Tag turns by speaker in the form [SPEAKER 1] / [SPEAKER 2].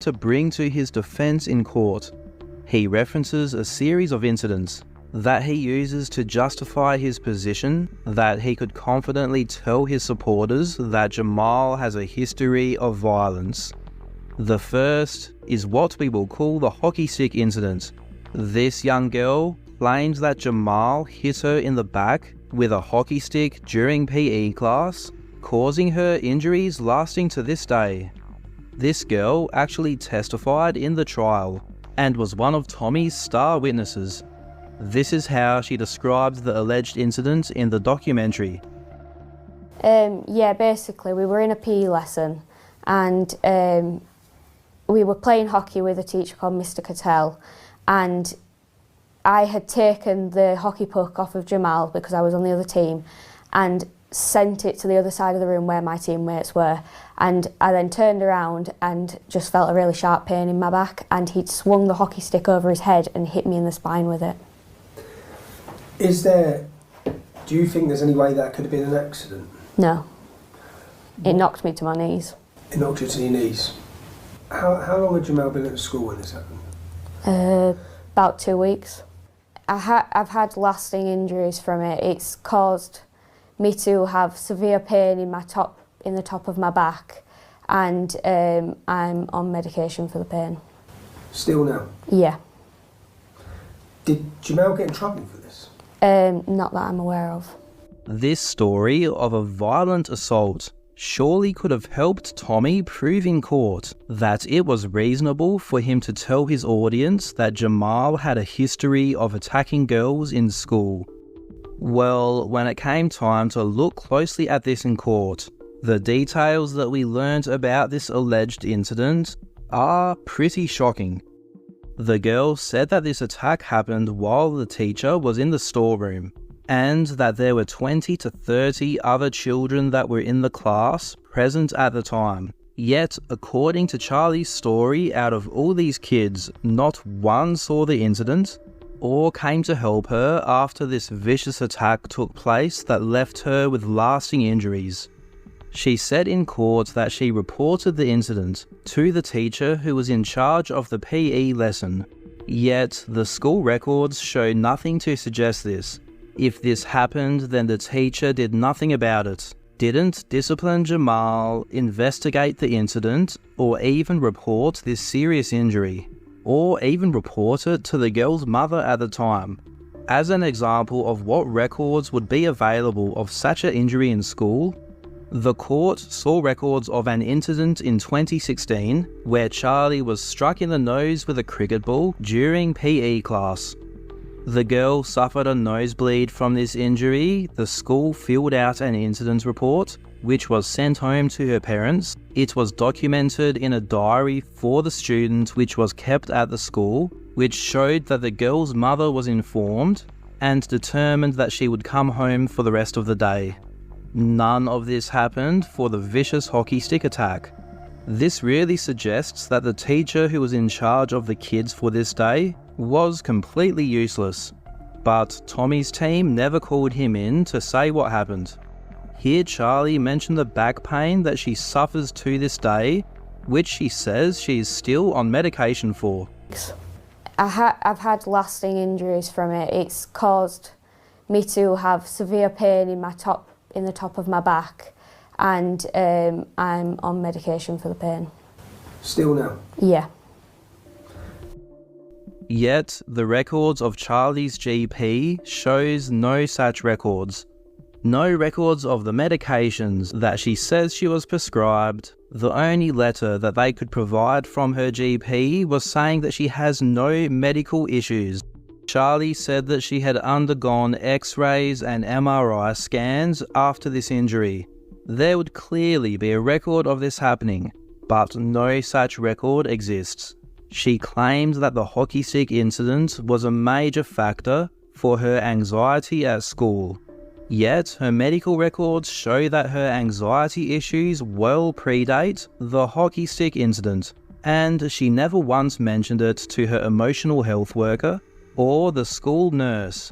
[SPEAKER 1] to bring to his defense in court. He references a series of incidents that he uses to justify his position that he could confidently tell his supporters that Jamal has a history of violence. The first is what we will call the hockey stick incident. This young girl claims that Jamal hit her in the back with a hockey stick during PE class, causing her injuries lasting to this day. This girl actually testified in the trial and was one of Tommy's star witnesses. This is how she describes the alleged incident in the documentary.
[SPEAKER 2] Yeah, basically we were in a PE lesson and we were playing hockey with a teacher called Mr. Cattell, and I had taken the hockey puck off of Jamal because I was on the other team and sent it to the other side of the room where my teammates were, and I then turned around and just felt a really sharp pain in my back, and he'd swung the hockey stick over his head and hit me in the spine with it.
[SPEAKER 3] Do you think there's any way that could have been an accident?
[SPEAKER 2] No. It knocked me to my knees.
[SPEAKER 3] It knocked you to your knees? How long had Jamal been at school when this happened?
[SPEAKER 2] About 2 weeks. I've had lasting injuries from it. It's caused me to have severe pain in the top of my back, and I'm on medication for the pain.
[SPEAKER 3] Still now?
[SPEAKER 2] Yeah.
[SPEAKER 3] Did Jamal get in trouble for this?
[SPEAKER 2] Not that I'm aware of.
[SPEAKER 1] This story of a violent assault surely could have helped Tommy prove in court that it was reasonable for him to tell his audience that Jamal had a history of attacking girls in school. Well, when it came time to look closely at this in court, the details that we learned about this alleged incident are pretty shocking. The girl said that this attack happened while the teacher was in the storeroom, and that there were 20 to 30 other children that were in the class present at the time. Yet, according to Charlie's story, out of all these kids, not one saw the incident or came to help her after this vicious attack took place that left her with lasting injuries. She said in court that she reported the incident to the teacher who was in charge of the PE lesson, yet the school records show nothing to suggest this. If this happened, then the teacher did nothing about it, didn't discipline Jamal, investigate the incident, or even report this serious injury, or even report it to the girl's mother at the time. As an example of what records would be available of such an injury in school, the court saw records of an incident in 2016 where Charlie was struck in the nose with a cricket ball during PE class. The girl suffered a nosebleed from this injury. The school filled out an incident report, which was sent home to her parents. It was documented in a diary for the student, which was kept at the school, which showed that the girl's mother was informed and determined that she would come home for the rest of the day. None of this happened for the vicious hockey stick attack. This really suggests that the teacher who was in charge of the kids for this day was completely useless, but Tommy's team never called him in to say what happened. Here Charlie mentioned the back pain that she suffers to this day, which she says she is still on medication for.
[SPEAKER 2] I've had lasting injuries from it. It's caused me to have severe pain in the top of my back, and I'm on medication for the pain.
[SPEAKER 3] Still now?
[SPEAKER 2] Yeah.
[SPEAKER 1] Yet, the records of Charlie's GP shows no such records. No records of the medications that she says she was prescribed. The only letter that they could provide from her GP was saying that she has no medical issues. Charlie said that she had undergone X-rays and MRI scans after this injury. There would clearly be a record of this happening, but no such record exists. She claims that the hockey stick incident was a major factor for her anxiety at school. Yet, her medical records show that her anxiety issues well predate the hockey stick incident, and she never once mentioned it to her emotional health worker or the school nurse.